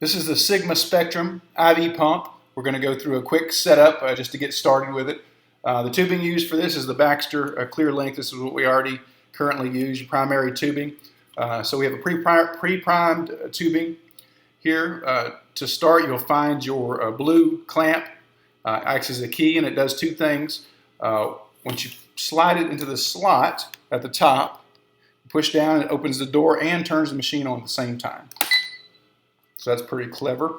This is the Sigma Spectrum IV pump. We're going to go through a quick setup just to get started with it. The tubing used for this is the Baxter Clear Link. This is what we already currently use, primary tubing. So we have a pre-primed tubing here. To start, you'll find your blue clamp. Acts as a key, and it does two things. Once you slide it into the slot at the top, push down, it opens the door and turns the machine on at the same time. So that's pretty clever.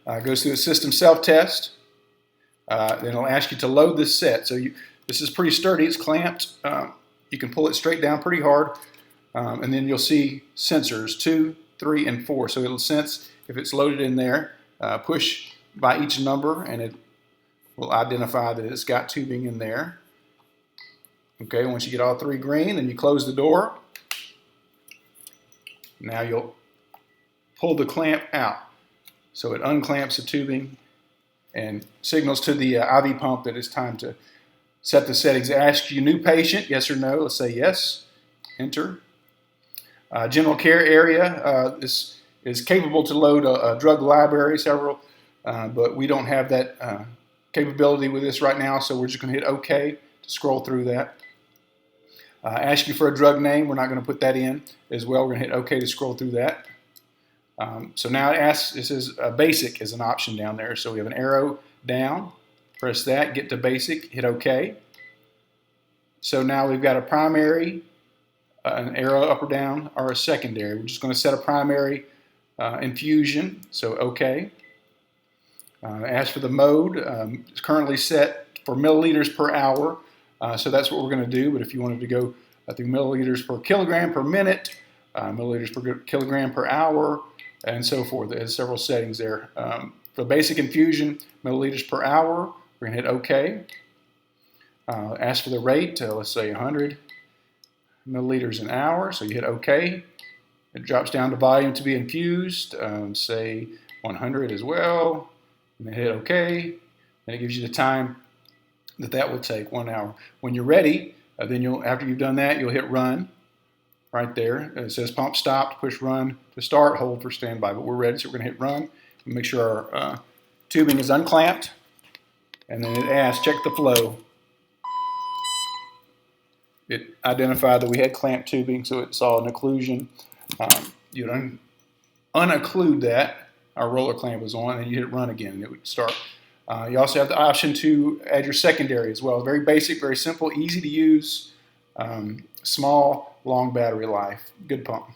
It goes through a system self-test. Then it'll ask you to load this set. So this is pretty sturdy. It's clamped. You can pull it straight down pretty hard. And then you'll see sensors 2, 3, and 4. So it'll sense if it's loaded in there. Push by each number, and it will identify that it's got tubing in there. Okay, once you get all 3 green, then you close the door. Now you'll pull the clamp out. So it unclamps the tubing and signals to the IV pump that it's time to set the settings. It asks you new patient, yes or no. Let's say yes. Enter. General care area. This is capable to load a drug library, several, but we don't have that capability with this right now, so we're just going to hit OK to scroll through that. Ask you for a drug name. We're not going to put that in as well. We're going to hit OK to scroll through that. So now it asks, this is basic as an option down there. So we have an arrow down, press that, get to basic, hit OK. So now we've got a primary, an arrow up or down, or a secondary. We're just going to set a primary infusion, so OK. Ask for the mode. It's currently set for milliliters per hour, so that's what we're going to do. But if you wanted to go through milliliters per kilogram per minute, milliliters per kilogram per hour, and so forth. There's several settings there. For basic infusion, milliliters per hour, we're going to hit OK. Ask for the rate, let's say 100 milliliters an hour, so you hit OK. It drops down to volume to be infused, say 100 as well, and then hit OK. And it gives you the time that will take, 1 hour. When you're ready, then after you've done that, you'll hit run. Right there, it says pump stopped, push run to start, hold for standby. But we're ready, so we're going to hit run and make sure our tubing is unclamped. And then it asks, check the flow. It identified that we had clamped tubing, so it saw an occlusion. You'd unocclude that, our roller clamp was on, and you hit run again, and it would start. You also have the option to add your secondary as well. Very basic, very simple, easy to use, small, long battery life. Good pump.